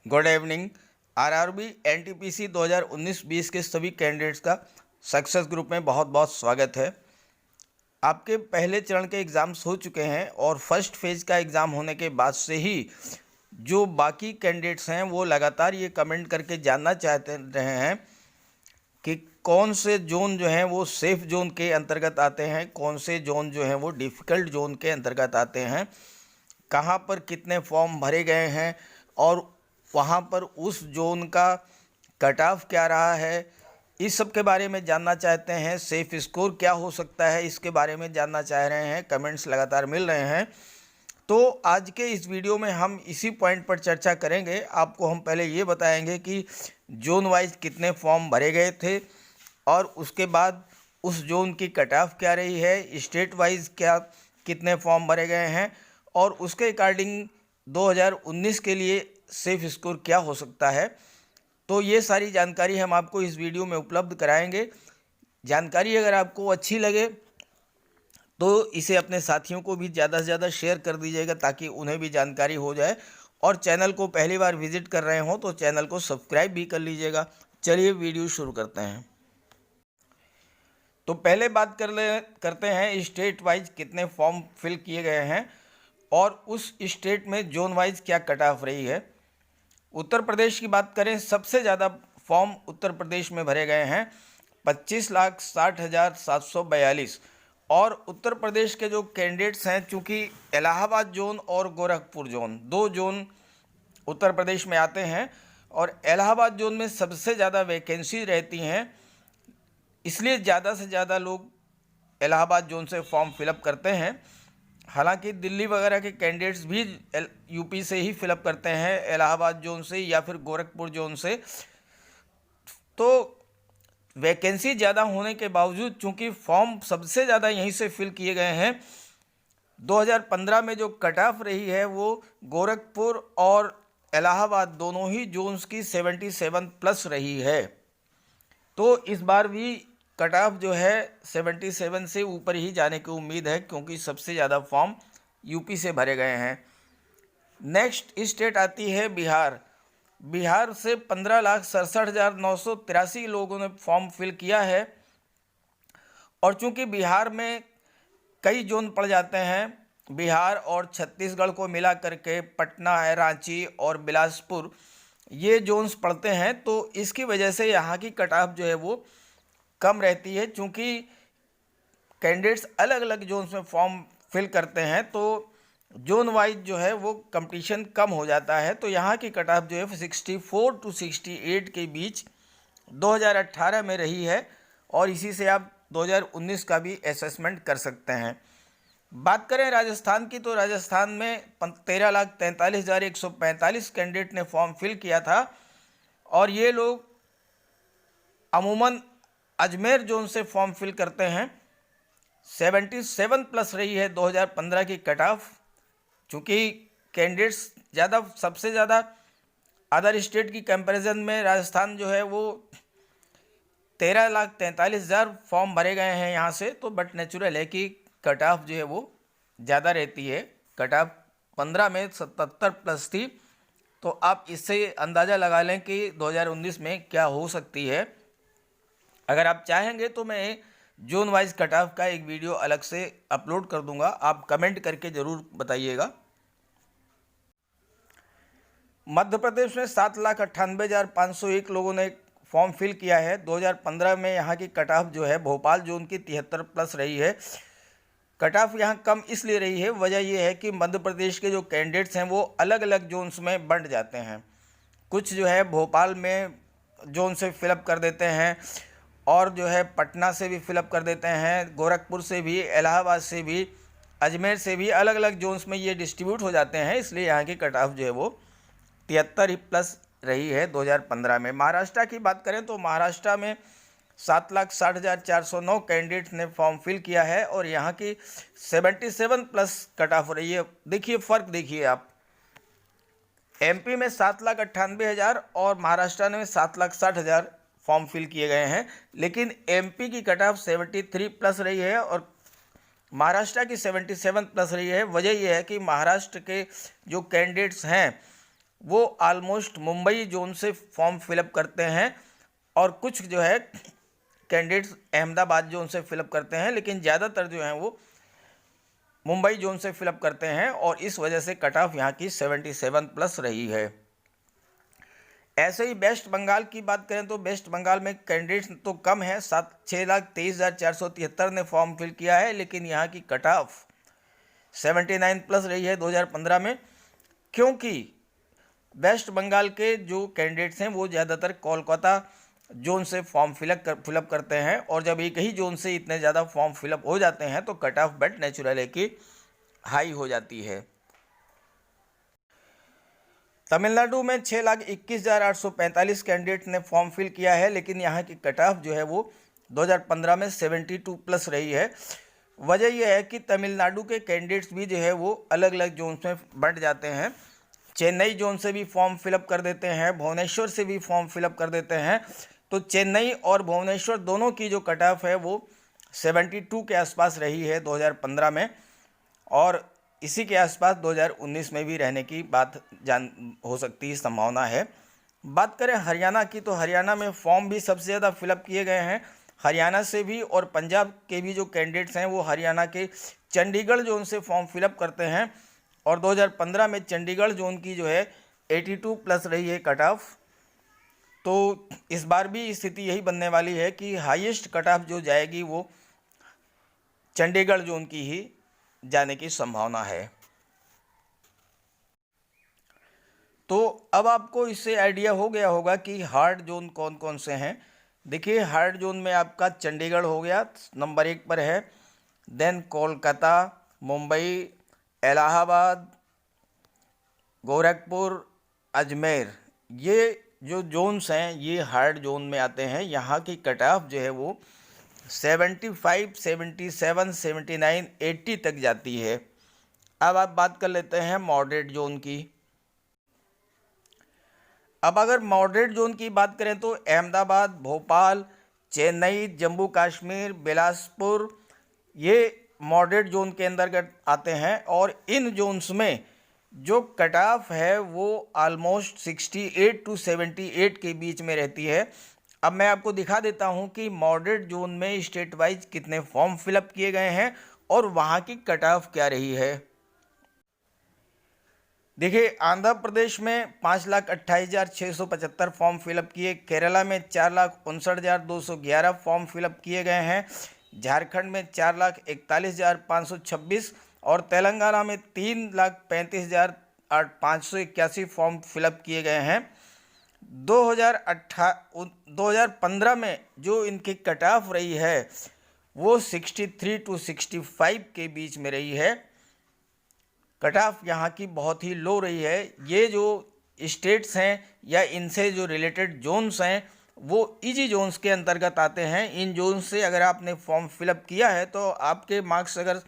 Good evening. RRB NTPC 2019-20 के सभी candidates का सक्सेस ग्रुप में बहुत बहुत स्वागत है। आपके पहले चरण के एग्ज़ाम्स हो चुके हैं और फर्स्ट फेज़ का एग्ज़ाम होने के बाद से ही जो बाकी कैंडिडेट्स हैं वो लगातार ये कमेंट करके जानना चाहते रहे हैं कि कौन से जोन जो हैं वो सेफ़ जोन के अंतर्गत आते हैं, कौन से जोन जो हैं वो डिफ़िकल्ट जोन के अंतर्गत आते हैं, कहाँ पर कितने फॉर्म भरे गए हैं और वहाँ पर उस जोन का कट ऑफ क्या रहा है, इस सब के बारे में जानना चाहते हैं। सेफ स्कोर क्या हो सकता है, इसके बारे में जानना चाह रहे हैं। कमेंट्स लगातार मिल रहे हैं, तो आज के इस वीडियो में हम इसी पॉइंट पर चर्चा करेंगे। आपको हम पहले ये बताएंगे कि जोन वाइज कितने फॉर्म भरे गए थे और उसके बाद उस जोन की कट ऑफ क्या रही है, स्टेट वाइज क्या कितने फॉर्म भरे गए हैं और उसके अकॉर्डिंग 2019 के लिए सेफ स्कोर क्या हो सकता है। तो ये सारी जानकारी हम आपको इस वीडियो में उपलब्ध कराएंगे। जानकारी अगर आपको अच्छी लगे तो इसे अपने साथियों को भी ज़्यादा से ज़्यादा शेयर कर दीजिएगा ताकि उन्हें भी जानकारी हो जाए, और चैनल को पहली बार विजिट कर रहे हों तो चैनल को सब्सक्राइब भी कर लीजिएगा। चलिए वीडियो शुरू करते हैं। तो पहले बात करते हैं स्टेट वाइज कितने फॉर्म फिल किए गए हैं और उस स्टेट में जोन वाइज क्या कट ऑफ रही है। उत्तर प्रदेश की बात करें, सबसे ज़्यादा फॉर्म उत्तर प्रदेश में भरे गए हैं 25,60,742। और उत्तर प्रदेश के जो कैंडिडेट्स हैं, चूँकि इलाहाबाद जोन और गोरखपुर जोन, दो जोन उत्तर प्रदेश में आते हैं और इलाहाबाद जोन में सबसे ज़्यादा वैकेंसी रहती हैं, इसलिए ज़्यादा से ज़्यादा लोग इलाहाबाद जोन से फॉर्म फिलअप करते हैं। हालांकि दिल्ली वगैरह के कैंडिडेट्स भी यूपी से ही फिलअप करते हैं, इलाहाबाद जोन से या फिर गोरखपुर जोन से। तो वैकेंसी ज़्यादा होने के बावजूद चूंकि फॉर्म सबसे ज़्यादा यहीं से फिल किए गए हैं, 2015 में जो कट ऑफ रही है वो गोरखपुर और इलाहाबाद दोनों ही जोन्स की 77 प्लस रही है। तो इस बार भी कट ऑफ जो है 77 से ऊपर ही जाने की उम्मीद है, क्योंकि सबसे ज़्यादा फॉर्म यूपी से भरे गए हैं। नेक्स्ट स्टेट आती है बिहार। बिहार से 15,67,983 लोगों ने फॉर्म फिल किया है और चूंकि बिहार में कई जोन पड़ जाते हैं, बिहार और छत्तीसगढ़ को मिला करके पटना है, रांची और बिलासपुर ये जोन्स पड़ते हैं, तो इसकी वजह से यहाँ की कट ऑफ जो है वो कम रहती है। चूँकि कैंडिडेट्स अलग अलग जोन्स में फॉर्म फिल करते हैं तो जोन वाइज जो है वो कंपटीशन कम हो जाता है। तो यहाँ की कट ऑफ जो है 64 to 68 के बीच 2018 में रही है और इसी से आप 2019 का भी असेसमेंट कर सकते हैं। बात करें राजस्थान की, तो राजस्थान में 13,43,145 कैंडिडेट ने फॉर्म फिल किया था और ये लोग अमूमन अजमेर जोन से फॉर्म फिल करते हैं। 77 प्लस रही है 2015 की कट ऑफ। चूँकि कैंडिडेट्स ज़्यादा, सबसे ज़्यादा अदर स्टेट की कंपैरिजन में राजस्थान जो है वो 13,43,000 फॉर्म भरे गए हैं यहाँ से, तो बट नेचुरल है कि कट ऑफ जो है वो ज़्यादा रहती है। कट ऑफ 15 में 77 प्लस थी, तो आप इससे अंदाज़ा लगा लें कि 2019 में क्या हो सकती है। अगर आप चाहेंगे तो मैं जोन वाइज कट ऑफ का एक वीडियो अलग से अपलोड कर दूंगा, आप कमेंट करके ज़रूर बताइएगा। मध्य प्रदेश में 7,98,501 लोगों ने फॉर्म फिल किया है। 2015 में यहाँ की कट ऑफ जो है भोपाल जोन की 73 प्लस रही है। कट ऑफ यहाँ कम इसलिए रही है, वजह यह है कि मध्य प्रदेश के जो कैंडिडेट्स हैं वो अलग अलग जोन्स में बंट जाते हैं। कुछ जो है भोपाल में जोन से फिलअप कर देते हैं और जो है पटना से भी फिलअप कर देते हैं, गोरखपुर से भी, इलाहाबाद से भी, अजमेर से भी, अलग अलग जोन्स में ये डिस्ट्रीब्यूट हो जाते हैं। इसलिए यहाँ की कट ऑफ जो है वो 73 ही प्लस रही है 2015 में। महाराष्ट्र की बात करें तो महाराष्ट्र में 7,60,409 कैंडिडेट्स ने फॉर्म फिल किया है और यहाँ की 77 प्लस कट ऑफ रही है। देखिए फ़र्क देखिए आप, एमपी में 7,98,000 और महाराष्ट्र में 7,60,000 फॉर्म फिल किए गए हैं, लेकिन एमपी की कट ऑफ 73 प्लस रही है और महाराष्ट्र की 77 प्लस रही है। वजह यह है कि महाराष्ट्र के जो कैंडिडेट्स हैं वो ऑलमोस्ट मुंबई जोन से फॉर्म फिलअप करते हैं और कुछ जो है कैंडिडेट्स अहमदाबाद जोन से फिलअप करते हैं, लेकिन ज़्यादातर जो हैं वो मुंबई जोन से फिलअप करते हैं और इस वजह से कट ऑफ यहाँ की 77 प्लस रही है। ऐसे ही वेस्ट बंगाल की बात करें तो वेस्ट बंगाल में कैंडिडेट्स तो कम है, 6,23,473 ने फॉर्म फिल किया है, लेकिन यहाँ की कट ऑफ 79 प्लस रही है 2015 में, क्योंकि वेस्ट बंगाल के जो कैंडिडेट्स हैं वो ज़्यादातर कोलकाता जोन से फॉर्म फिलअप करते हैं और जब एक ही जोन से इतने ज़्यादा फॉर्म फिलअप हो जाते हैं तो कट ऑफ बेट नेचुरल है कि हाई हो जाती है। तमिलनाडु में 6,21,845 कैंडिडेट ने फॉर्म फिल किया है, लेकिन यहाँ की कट ऑफ जो है वो 2015 में 72 प्लस रही है। वजह यह है कि तमिलनाडु के कैंडिडेट्स भी जो है वो अलग अलग जोन में बंट जाते हैं। चेन्नई जोन से भी फॉर्म फिलअप कर देते हैं, भुवनेश्वर से भी फॉर्म फिलअप कर देते हैं। तो चेन्नई और भुवनेश्वर दोनों की जो कट ऑफ है वो 72 के आसपास रही है 2015 में और इसी के आसपास 2019 में भी रहने की बात हो सकती है, संभावना है। बात करें हरियाणा की तो हरियाणा में फॉर्म भी सबसे ज़्यादा फिलअप किए गए हैं। हरियाणा से भी और पंजाब के भी जो कैंडिडेट्स हैं वो हरियाणा के चंडीगढ़ जोन से फॉर्म फिलअप करते हैं और 2015 में चंडीगढ़ जोन की जो है 82 प्लस रही है कट ऑफ। तो इस बार भी स्थिति यही बनने वाली है कि हाईएस्ट कट ऑफ जो जाएगी वो चंडीगढ़ जोन की ही जाने की संभावना है। तो अब आपको इससे आइडिया हो गया होगा कि हार्ड जोन कौन कौन से हैं। देखिए, हार्ड जोन में आपका चंडीगढ़ हो गया, नंबर 1 पर है। देन कोलकाता, मुंबई, इलाहाबाद, गोरखपुर, अजमेर, ये जो जोन्स हैं ये हार्ड जोन में आते हैं। यहाँ की कट ऑफ जो है वो 75, 77, 79, 80 तक जाती है। अब आप बात कर लेते हैं मॉडरेट जोन की। अब अगर मॉडरेट जोन की बात करें तो अहमदाबाद, भोपाल, चेन्नई, जम्मू कश्मीर, बिलासपुर, ये मॉडरेट जोन के अंतर्गत आते हैं और इन जोन्स में जो कट ऑफ है वो ऑलमोस्ट 68 टू 78 के बीच में रहती है। अब मैं आपको दिखा देता हूं कि मॉडरेट जोन में स्टेट वाइज कितने फॉर्म फिलअप किए गए हैं और वहां की कट ऑफ क्या रही है। देखिए, आंध्र प्रदेश में 5,28,675 फॉर्म फिलअप किए, केरला में 4,59,211 फॉर्म फिलअप किए गए हैं, झारखंड में 4,41,526 और तेलंगाना में 3,35,581 फॉर्म फिलअप किए गए हैं। 2015 में जो इनकी कट ऑफ रही है वो 63 टू 65 के बीच में रही है। कट ऑफ यहाँ की बहुत ही लो रही है। ये जो स्टेट्स हैं या इनसे जो रिलेटेड जोन्स हैं वो इजी जोन्स के अंतर्गत आते हैं। इन जोन्स से अगर आपने फॉर्म फिलअप किया है तो आपके मार्क्स अगर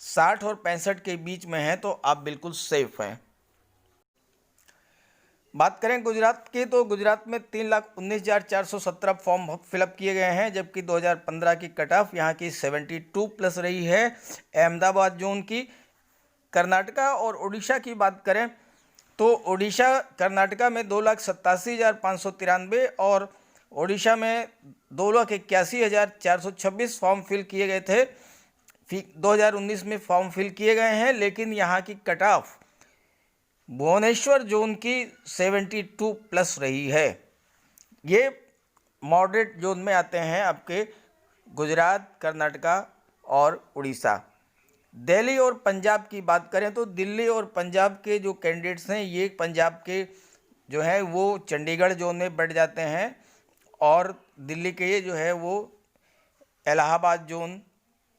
60 और 65 के बीच में हैं तो आप बिल्कुल सेफ हैं। बात करें गुजरात की तो गुजरात में 3,19,417 फॉर्म फिलअप किए गए हैं, जबकि 2015 की कट ऑफ यहाँ की 72 प्लस रही है अहमदाबाद जोन की। कर्नाटका और उड़ीसा की बात करें तो उड़ीसा कर्नाटका में 2,87,593 और उड़ीसा में 2,81,426 फॉर्म फिल किए गए थे। 2019 में फॉर्म फिल किए गए हैं, लेकिन यहाँ की कट ऑफ भुवनेश्वर जोन की 72 प्लस रही है। ये मॉडरेट जोन में आते हैं आपके गुजरात, कर्नाटका और उड़ीसा। दिल्ली और पंजाब की बात करें तो दिल्ली और पंजाब के जो कैंडिडेट्स हैं ये पंजाब के जो हैं वो चंडीगढ़ जोन में बढ़ जाते हैं और दिल्ली के ये जो है वो इलाहाबाद जोन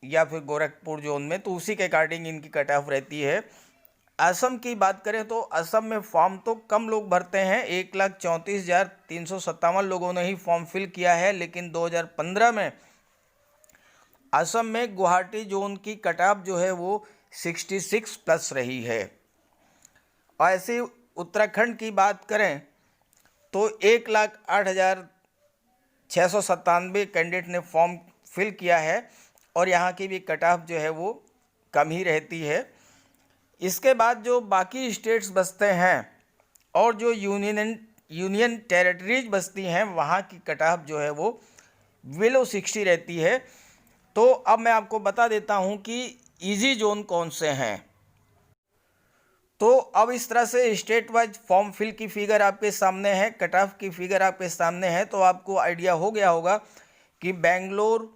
या फिर गोरखपुर जोन में, तो उसी के अकॉर्डिंग इनकी कट ऑफ रहती है। असम की बात करें तो असम में फॉर्म तो कम लोग भरते हैं, 1,34,357 लोगों ने ही फॉर्म फिल किया है, लेकिन 2015 में असम में गुवाहाटी जोन की कट ऑफ जो है वो 66 प्लस रही है। और ऐसे उत्तराखंड की बात करें तो 1,08,697 कैंडिडेट ने फॉर्म फिल किया है और यहाँ की भी कट ऑफ जो है वो कम ही रहती है। इसके बाद जो बाकी स्टेट्स बचते हैं और जो यूनियन टेरिटरीज बसती हैं वहाँ की कट ऑफ जो है वो बिलो 60 रहती है। तो अब मैं आपको बता देता हूँ कि इजी जोन कौन से हैं। तो अब इस तरह से स्टेट वाइज फॉर्म फिल की फिगर आपके सामने है, कट ऑफ की फिगर आपके सामने है। तो आपको आइडिया हो गया होगा कि बेंगलोर,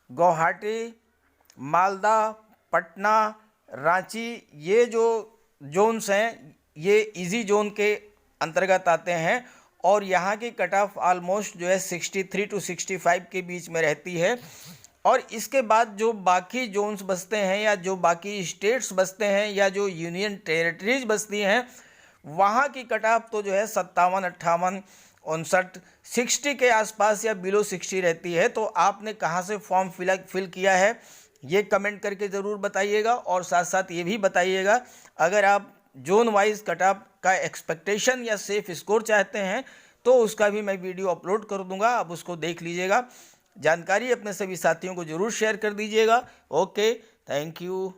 गुवाहाटी, मालदा, पटना, रांची, ये जो जोन्स हैं ये इजी जोन के अंतर्गत आते हैं और यहाँ की कट ऑफ ऑलमोस्ट जो है 63 to 65 के बीच में रहती है। और इसके बाद जो बाकी जोन्स बसते हैं या जो बाकी स्टेट्स बसते हैं या जो यूनियन टेरिटरीज बसती हैं वहाँ की कट ऑफ तो जो है 57, 58, 59, 60 के आसपास या बिलो 60 रहती है। तो आपने कहाँ से फॉर्म फिल किया है ये कमेंट करके ज़रूर बताइएगा और साथ साथ ये भी बताइएगा अगर आप जोन वाइज कट ऑफ का एक्सपेक्टेशन या सेफ स्कोर चाहते हैं तो उसका भी मैं वीडियो अपलोड कर दूंगा, आप उसको देख लीजिएगा। जानकारी अपने सभी साथियों को ज़रूर शेयर कर दीजिएगा। Okay, thank you.